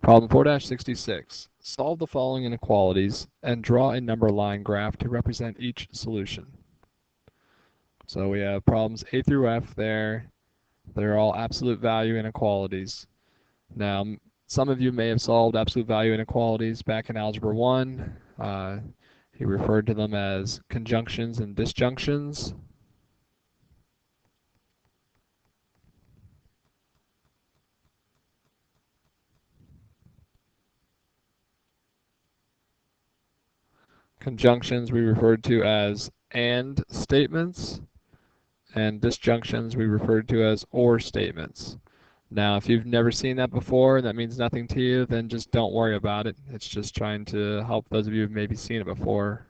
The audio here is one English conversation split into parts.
Problem 4-66. Solve the following inequalities and draw a number line graph to represent each solution. So we have problems A through F there. They're all absolute value inequalities. Now, some of you may have solved absolute value inequalities back in Algebra 1. He referred to them as conjunctions and disjunctions. Conjunctions we referred to as AND statements, and disjunctions we referred to as OR statements. Now, if you've never seen that before and that means nothing to you, then just don't worry about it. It's just trying to help those of you who've maybe seen it before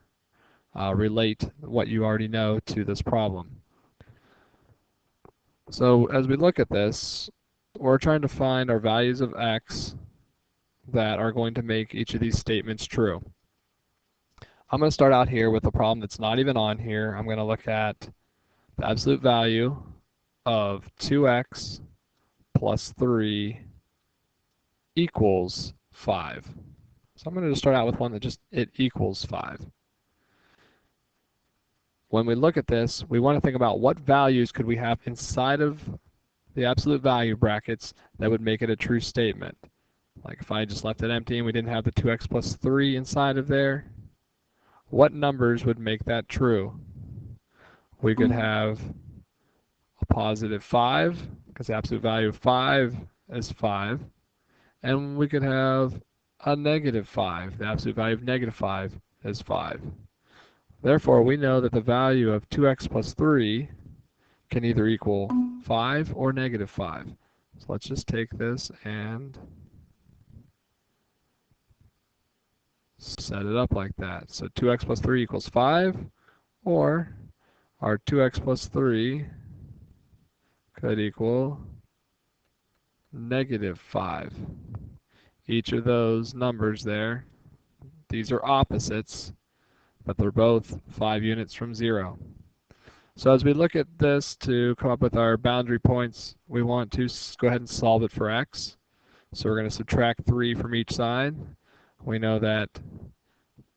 relate what you already know to this problem. So as we look at this, we're trying to find our values of x that are going to make each of these statements true. I'm going to start out here with a problem that's not even on here. I'm going to look at the absolute value of 2x plus 3 equals 5. So I'm going to just start out with one that just, it equals 5. When we look at this, we want to think about what values could we have inside of the absolute value brackets that would make it a true statement. Like if I just left it empty and we didn't have the 2x plus 3 inside of there, what numbers would make that true? We could have a positive 5, because the absolute value of 5 is 5. And we could have a negative 5. The absolute value of negative 5 is 5. Therefore, we know that the value of 2x plus 3 can either equal 5 or negative 5. So let's just take this and set it up like that. So 2x plus 3 equals 5, or our 2x plus 3 could equal negative 5. Each of those numbers there, these are opposites, but they're both 5 units from 0. So as we look at this to come up with our boundary points, we want to go ahead and solve it for x. So we're going to subtract 3 from each side. We know that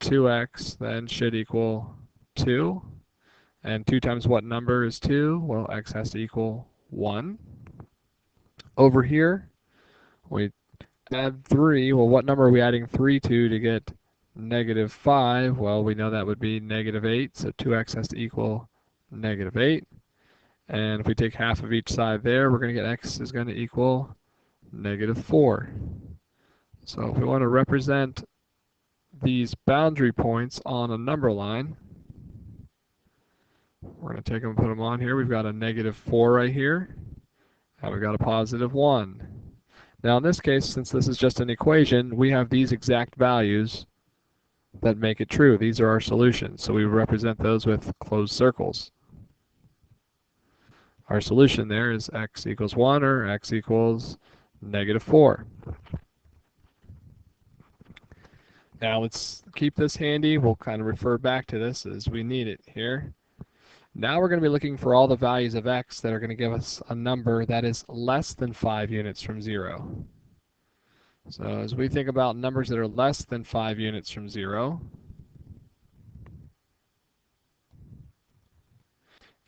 2x then should equal 2. And 2 times what number is 2? Well, x has to equal 1. Over here, we add 3. Well, what number are we adding 3 to get negative 5? Well, we know that would be negative 8. So 2x has to equal negative 8. And if we take half of each side there, we're going to get x is going to equal negative 4. So if we want to represent these boundary points on a number line, we're going to take them and put them on here. We've got a negative 4 right here, and we've got a positive 1. Now in this case, since this is just an equation, we have these exact values that make it true. These are our solutions, so we represent those with closed circles. Our solution there is x equals 1 or x equals negative 4. Now let's keep this handy. We'll kind of refer back to this as we need it here. Now we're going to be looking for all the values of x that are going to give us a number that is less than 5 units from 0. So as we think about numbers that are less than 5 units from 0,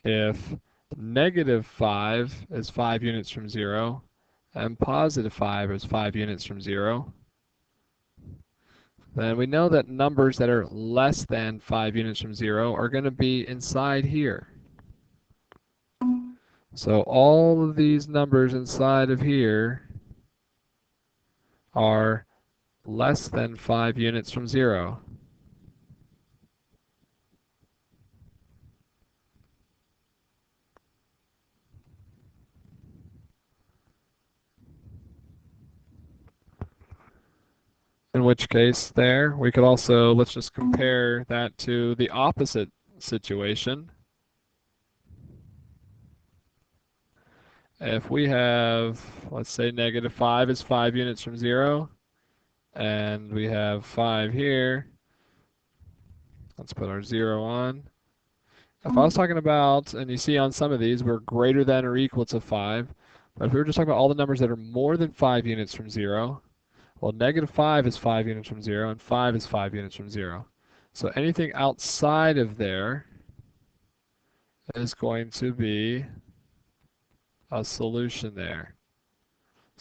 if negative 5 is 5 units from 0 and positive 5 is 5 units from 0, then we know that numbers that are less than 5 units from 0 are going to be inside here. So all of these numbers inside of here are less than 5 units from 0. In which case there, we could also, let's just compare that to the opposite situation. If we have, let's say negative 5 is 5 units from 0, and we have 5 here, let's put our 0 on. If I was talking about, and you see on some of these, we're greater than or equal to 5, but if we were just talking about all the numbers that are more than 5 units from 0, Well, negative 5 is 5 units from 0, and 5 is 5 units from 0. So anything outside of there is going to be a solution there.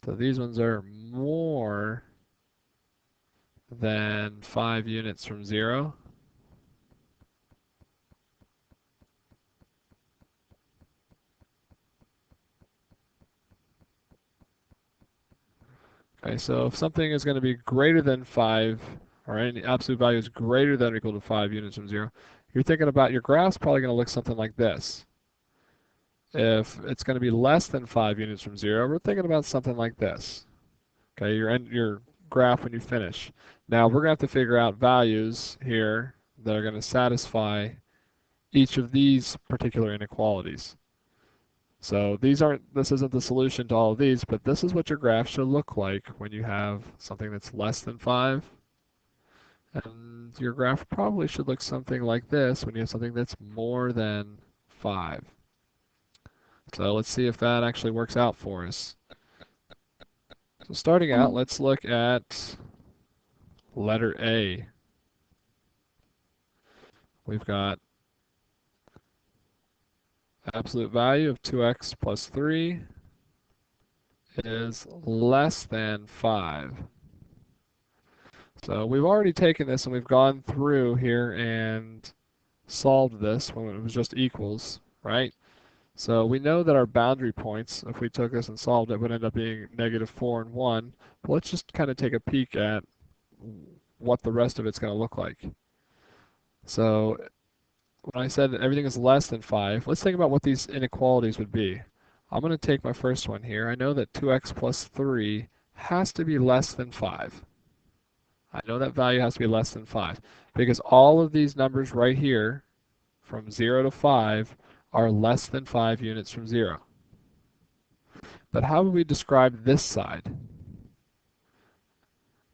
So these ones are more than 5 units from 0. Okay, so if something is going to be greater than 5, or any absolute value is greater than or equal to 5 units from 0, you're thinking about your graph's probably going to look something like this. If it's going to be less than 5 units from 0, we're thinking about something like this. Okay, your graph when you finish. Now we're going to have to figure out values here that are going to satisfy each of these particular inequalities. So this isn't the solution to all of these, but this is what your graph should look like when you have something that's less than 5. And your graph probably should look something like this when you have something that's more than 5. So let's see if that actually works out for us. So starting out, let's look at letter A. We've got absolute value of 2x plus 3 is less than 5. So we've already taken this and we've gone through here and solved this when it was just equals, right? So we know that our boundary points, if we took this and solved it, would end up being -4 and 1. But let's just kind of take a peek at what the rest of it's going to look like. So when I said that everything is less than 5, let's think about what these inequalities would be. I'm going to take my first one here. I know that 2x plus 3 has to be less than 5. I know that value has to be less than 5 because all of these numbers right here from 0 to 5 are less than 5 units from 0. But how would we describe this side?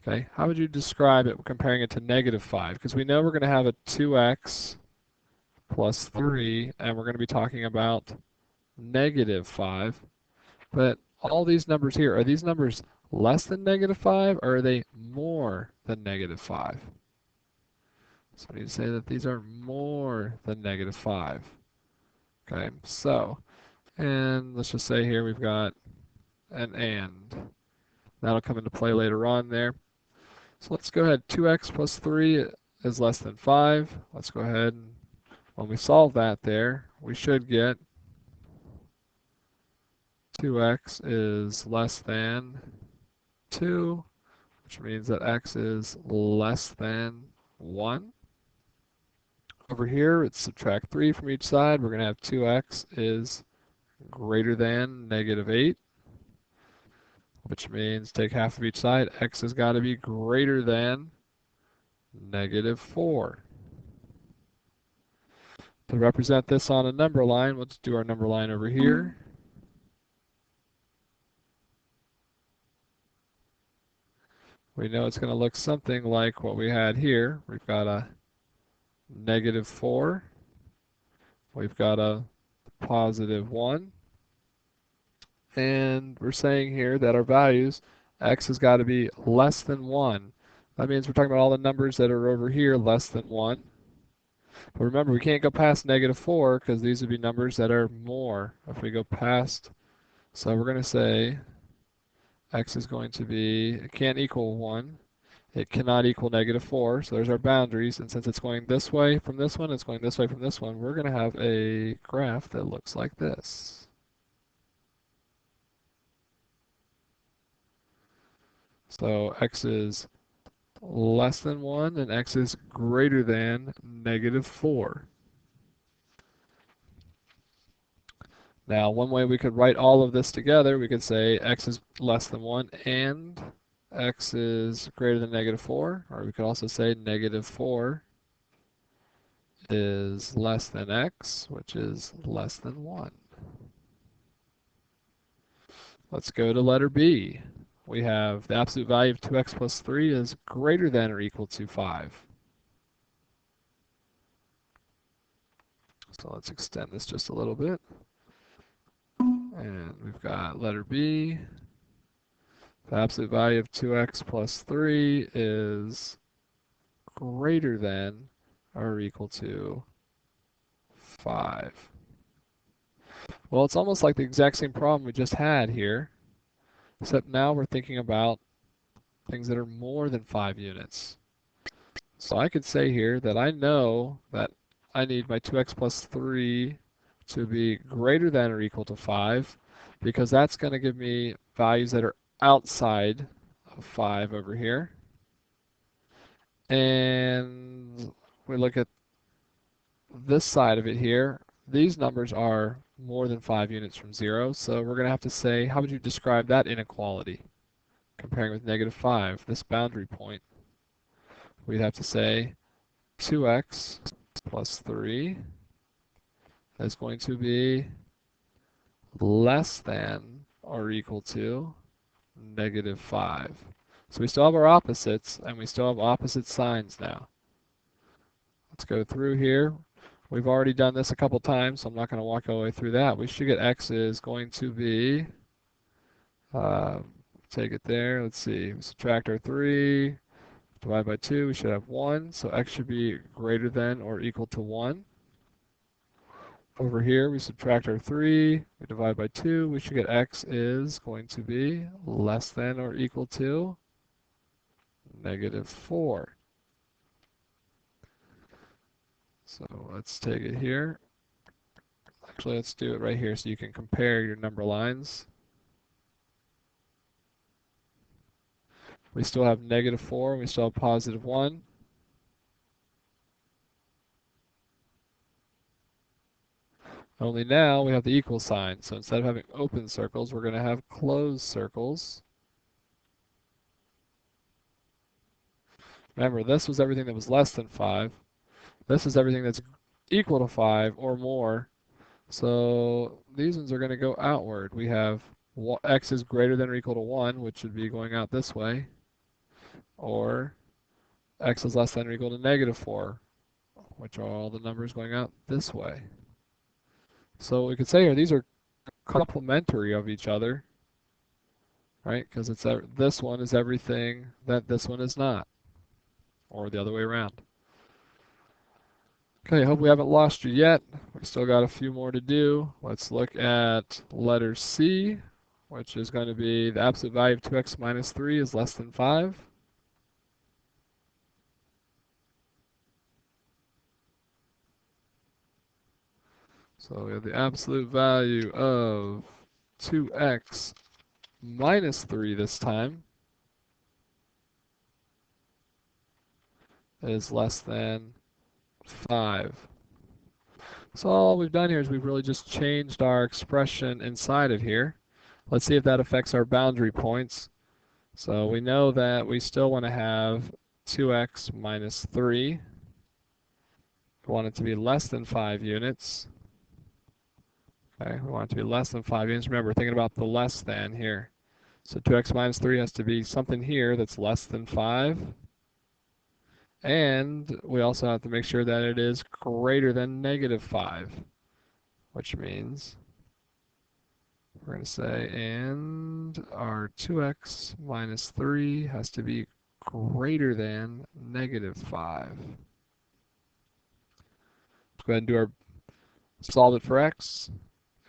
Okay, how would you describe it comparing it to -5? Because we know we're going to have a 2x plus 3, and we're going to be talking about -5. But all these numbers here, are these numbers less than -5, or are they more than -5? So we need to say that these are more than -5. Okay, so, and let's just say here we've got an and. That'll come into play later on there. So let's go ahead, 2x plus 3 is less than 5. Let's go ahead and when we solve that there, we should get 2x is less than 2, which means that x is less than 1. Over here, it's subtract 3 from each side. We're going to have 2x is greater than -8, which means take half of each side. X has got to be greater than -4. To represent this on a number line, let's do our number line over here. We know it's going to look something like what we had here. We've got a -4. We've got a +1. And we're saying here that our values, x has got to be less than 1. That means we're talking about all the numbers that are over here less than 1. But remember, we can't go past -4 because these would be numbers that are more if we go past. So we're going to say x is going to be, it can't equal 1. It cannot equal -4, so there's our boundaries. And since it's going this way from this one, it's going this way from this one, we're going to have a graph that looks like this. So x is less than 1 and x is greater than -4. Now, one way we could write all of this together, we could say x is less than 1 and x is greater than -4, or we could also say -4 is less than x, which is less than 1. Let's go to letter B. We have the absolute value of 2x plus 3 is greater than or equal to 5. So let's extend this just a little bit. And we've got letter B. The absolute value of 2x plus 3 is greater than or equal to 5. Well, it's almost like the exact same problem we just had here, except now we're thinking about things that are more than 5 units. So I could say here that I know that I need my 2x plus 3 to be greater than or equal to 5, because that's going to give me values that are outside of 5 over here. And we look at this side of it here. These numbers are more than 5 units from 0, so we're going to have to say, how would you describe that inequality? Comparing with negative 5, this boundary point, we'd have to say 2x plus 3 is going to be less than or equal to negative 5. So we still have our opposites, and we still have opposite signs now. Let's go through here. We've already done this a couple times, so I'm not going to walk all the way through that. We should get x is going to be, take it there, let's see, we subtract our 3, divide by 2, we should have 1, so x should be greater than or equal to 1. Over here, we subtract our 3, we divide by 2, we should get x is going to be less than or equal to negative 4. So let's take it here. Actually, let's do it right here so you can compare your number lines. We still have negative 4, and we still have positive 1. Only now we have the equal sign. So instead of having open circles, we're going to have closed circles. Remember, this was everything that was less than 5. This is everything that's equal to 5 or more. So these ones are going to go outward. We have x is greater than or equal to 1, which should be going out this way. Or x is less than or equal to negative 4, which are all the numbers going out this way. So we could say here these are complementary of each other, right? Because it's this one is everything that this one is not, or the other way around. Okay, hope we haven't lost you yet. We still got a few more to do. Let's look at letter C, which is going to be the absolute value of 2x minus 3 is less than 5. So we have the absolute value of 2x minus 3 this time is less than 5. So all we've done here is we've really just changed our expression inside of here. Let's see if that affects our boundary points. So we know that we still want to have 2x minus 3. We want it to be less than 5 units. Okay, we want it to be less than 5 units. Remember, we're thinking about the less than here. So 2x minus 3 has to be something here that's less than 5. And we also have to make sure that it is greater than negative 5, which means we're going to say, and our 2x minus 3 has to be greater than negative 5. Let's go ahead and do our solve it for x.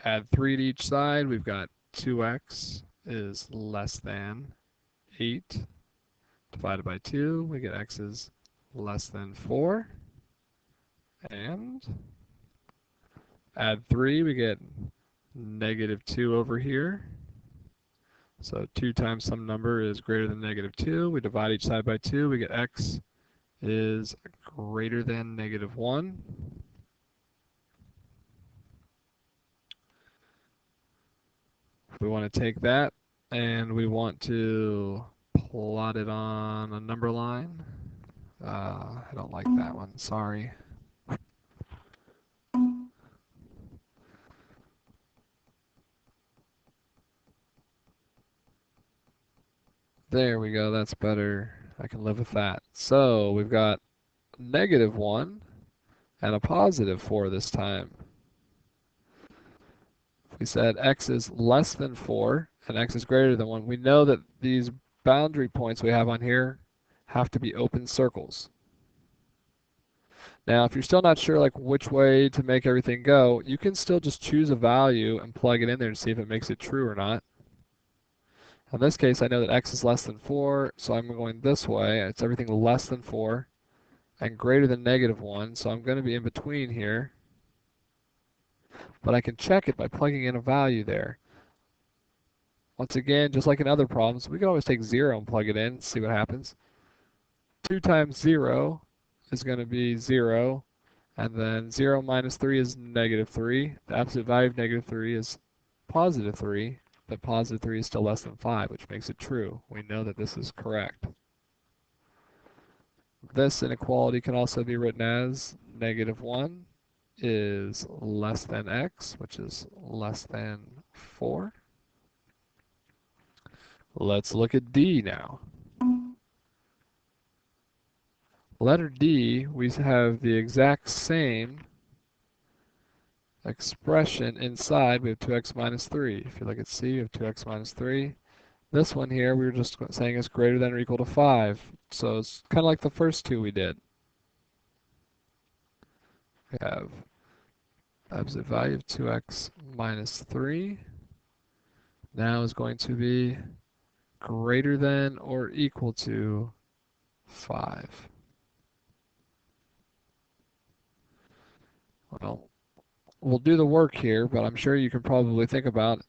Add 3 to each side. We've got 2x is less than 8 divided by 2. We get x is less than 4. And add 3, we get negative 2 over here. So 2 times some number is greater than negative 2. We divide each side by 2. We get x is greater than negative 1. We want to take that and we want to plot it on a number line. I don't like that one, sorry. There we go, that's better. I can live with that. So we've got negative 1 and a positive 4 this time. We said x is less than 4, and x is greater than 1, we know that these boundary points we have on here have to be open circles. Now, if you're still not sure like which way to make everything go, you can still just choose a value and plug it in there to see if it makes it true or not. In this case, I know that x is less than 4, so I'm going this way. It's everything less than 4 and greater than -1, so I'm going to be in between here. But I can check it by plugging in a value there. Once again, just like in other problems, we can always take 0 and plug it in and see what happens. 2 times 0 is going to be 0, and then 0 minus 3 is -3. The absolute value of -3 is +3, but +3 is still less than 5, which makes it true. We know that this is correct. This inequality can also be written as -1 is less than x, which is less than 4. Let's look at D now. Letter D, we have the exact same expression inside. We have 2x minus 3. If you look at C, we have 2x minus 3. This one here, we were just saying is greater than or equal to 5. So it's kind of like the first two we did. We have absolute value of 2x minus 3 now is going to be greater than or equal to 5. Well, we'll do the work here, but I'm sure you can probably think about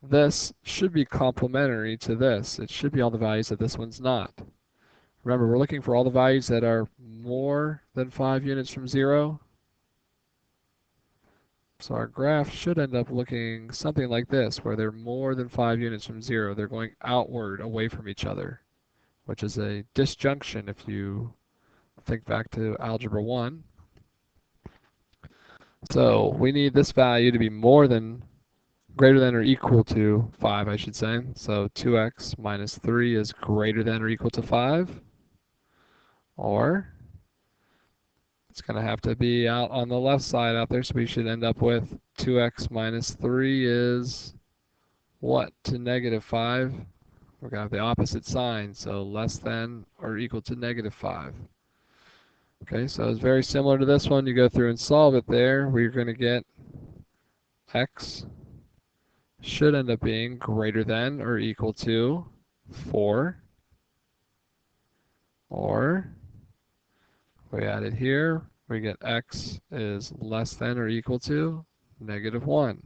this should be complementary to this. It should be all the values that this one's not. Remember, we're looking for all the values that are more than 5 units from 0. So our graph should end up looking something like this, where they're more than 5 units from 0. They're going outward, away from each other, which is a disjunction if you think back to Algebra 1. So we need this value to be greater than or equal to 5, I should say. So 2x minus 3 is greater than or equal to 5. Or it's going to have to be out on the left side out there, so we should end up with 2x minus 3 is what to -5? We're going to have the opposite sign, so less than or equal to -5. Okay, so it's very similar to this one. You go through and solve it there. We're going to get x should end up being greater than or equal to 4. Or we add it here. We get x is less than or equal to -1.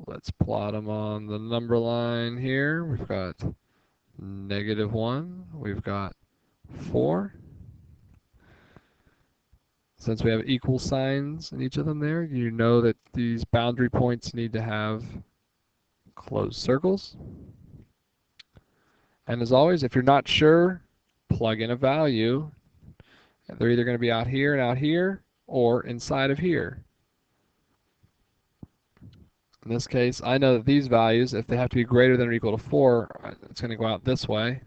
Let's plot them on the number line here. We've got -1. We've got 4. Since we have equal signs in each of them there, you know that these boundary points need to have closed circles. And as always, if you're not sure, plug in a value. They're either going to be out here, or inside of here. In this case, I know that these values, if they have to be greater than or equal to 4, it's going to go out this way.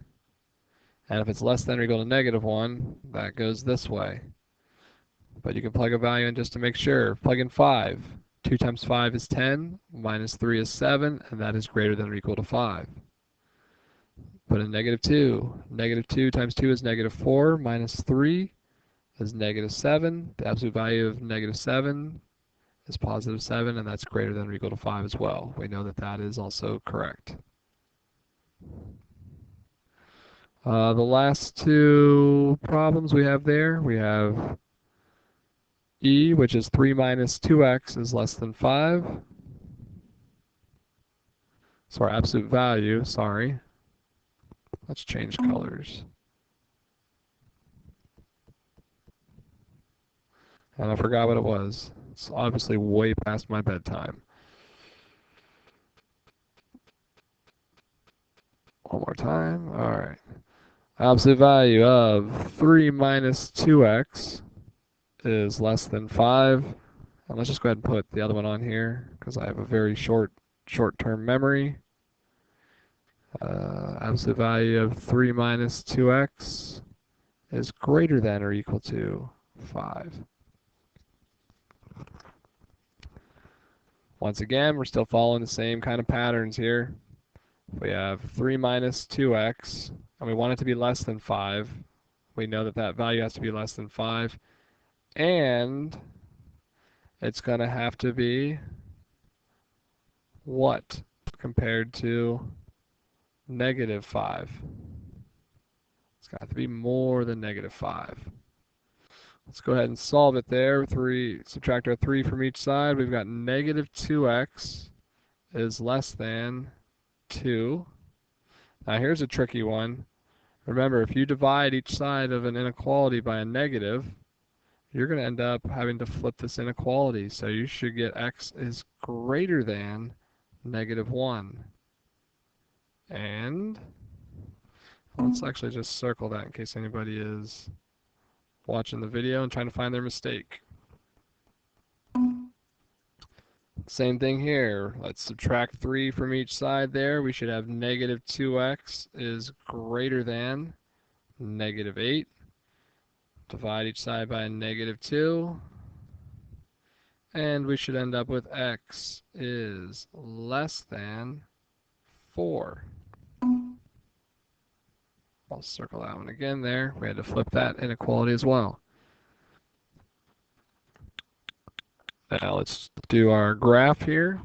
And if it's less than or equal to -1, that goes this way. But you can plug a value in just to make sure. Plug in 5. 2 times 5 is 10, minus 3 is 7, and that is greater than or equal to 5. Put in -2. -2 times 2 is -4, minus 3 is -7. The absolute value of -7 is +7, and that's greater than or equal to 5 as well. We know that that is also correct. The last two problems we have there, we have E, which is 3 minus 2x is less than 5. So our absolute value, sorry. Let's change colors. And I forgot what it was. It's obviously way past my bedtime. One more time. All right. Absolute value of 3 minus 2x is less than 5. And let's just go ahead and put the other one on here because I have a very short-term memory. Absolute value of 3 minus 2x is greater than or equal to 5. Once again, we're still following the same kind of patterns here. We have 3 minus 2x, and we want it to be less than 5. We know that that value has to be less than 5. And it's going to have to be what compared to negative 5? It's got to be more than negative 5. Let's go ahead and solve it there. Subtract our 3 from each side. We've got negative 2x is less than 2. Now here's a tricky one. Remember, if you divide each side of an inequality by a negative, you're going to end up having to flip this inequality. So you should get x is greater than negative 1. And let's actually just circle that in case anybody is watching the video and trying to find their mistake. Same thing here. Let's subtract 3 from each side there. We should have negative 2x is greater than negative 8. Divide each side by a negative 2. And we should end up with x is less than 4. I'll circle that one again there. We had to flip that inequality as well. Now let's do our graph here.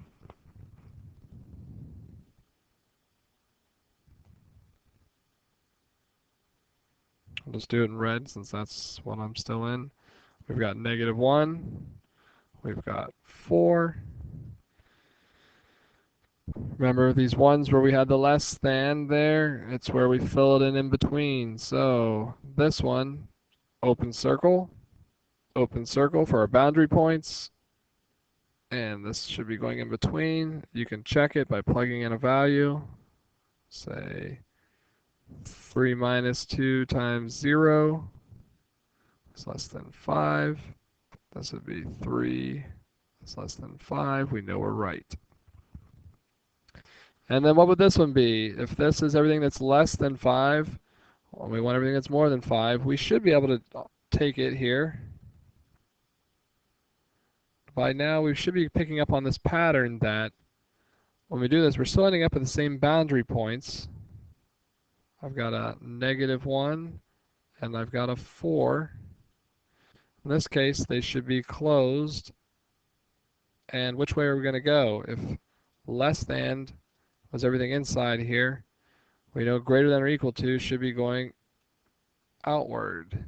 I'll just do it in red since that's what I'm still in. We've got negative 1. We've got 4. Remember these ones where we had the less than there? It's where we fill it in between. So this one, open circle for our boundary points. And this should be going in between. You can check it by plugging in a value. Say 3 minus 2 times 0 is less than 5. This would be 3 is less than 5. We know we're right. And then what would this one be? If this is everything that's less than 5, and we want everything that's more than 5, we should be able to take it here. By now, we should be picking up on this pattern that when we do this, we're still ending up at the same boundary points. I've got a negative 1, and I've got a 4. In this case, they should be closed. And which way are we going to go? If less than was everything inside here, we know greater than or equal to should be going outward.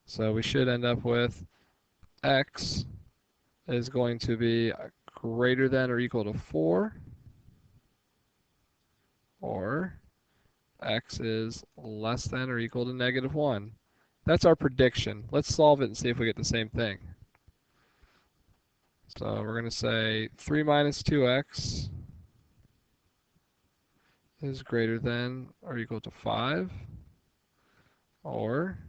So we should end up with x is going to be greater than or equal to 4, or x is less than or equal to negative 1. That's our prediction. Let's solve it and see if we get the same thing. So we're going to say 3 minus 2x is greater than or equal to 5, or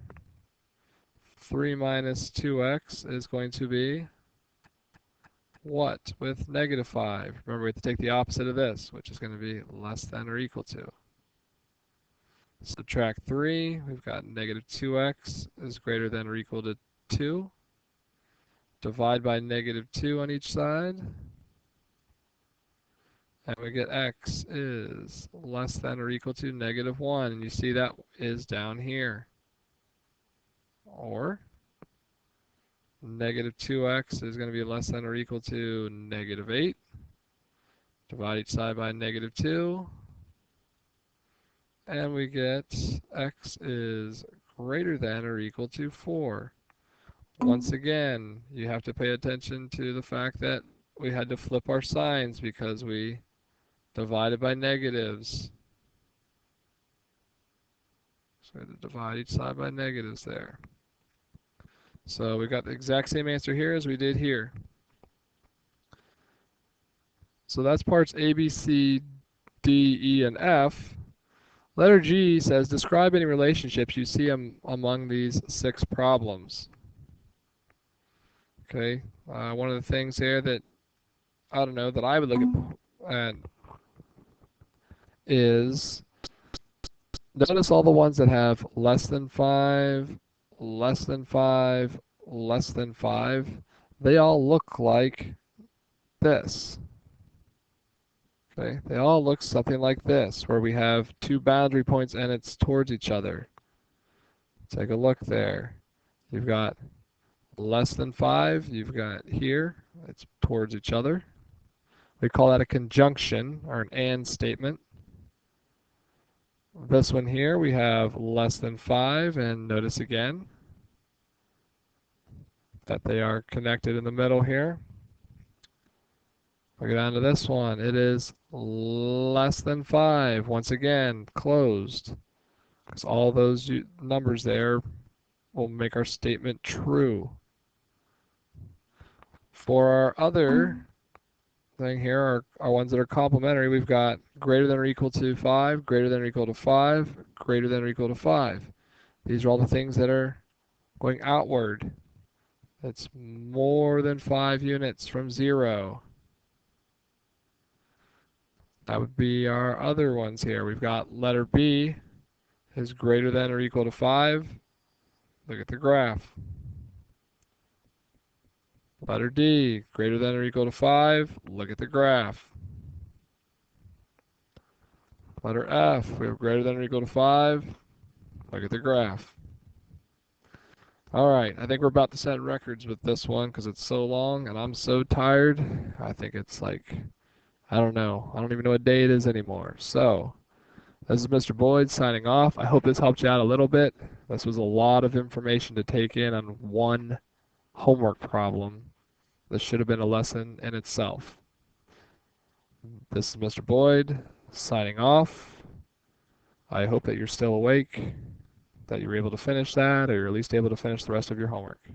3 minus 2x is going to be what with negative 5? Remember, we have to take the opposite of this, which is going to be less than or equal to. Subtract 3, we've got negative 2x is greater than or equal to 2. Divide by negative 2 on each side. And we get x is less than or equal to negative 1. And you see that is down here. Or negative 2x is going to be less than or equal to negative 8. Divide each side by negative 2. And we get x is greater than or equal to 4. Once again, you have to pay attention to the fact that we had to flip our signs because we divided by negatives. So we had to divide each side by negatives there. So we got the exact same answer here as we did here. So that's parts A, B, C, D, E, and F. Letter G says, describe any relationships you see among these 6 problems. Okay, one of the things here that, I don't know, that I would look at is, notice all the ones that have less than 5, less than 5, less than 5. they all look like this. Okay, they all look something like this, where we have two boundary points and it's towards each other. Take a look there. You've got less than 5, you've got here, it's towards each other. We call that a conjunction, or an and statement. This one here, we have less than 5, and notice again that they are connected in the middle here. We go down to this one. It is less than 5. Once again, closed. Because all those numbers there will make our statement true. For our other thing here, our ones that are complementary, we've got greater than or equal to 5, greater than or equal to 5, greater than or equal to 5. These are all the things that are going outward. It's more than 5 units from 0. That would be our other ones here. We've got letter B is greater than or equal to 5. Look at the graph. Letter D, greater than or equal to 5. Look at the graph. Letter F, we have greater than or equal to 5. Look at the graph. All right, I think we're about to set records with this one because it's so long and I'm so tired. I think it's like, I don't know. I don't even know what day it is anymore. So, this is Mr. Boyd signing off. I hope this helped you out a little bit. This was a lot of information to take in on one homework problem. This should have been a lesson in itself. This is Mr. Boyd signing off. I hope that you're still awake, that you were able to finish that, or you're at least able to finish the rest of your homework.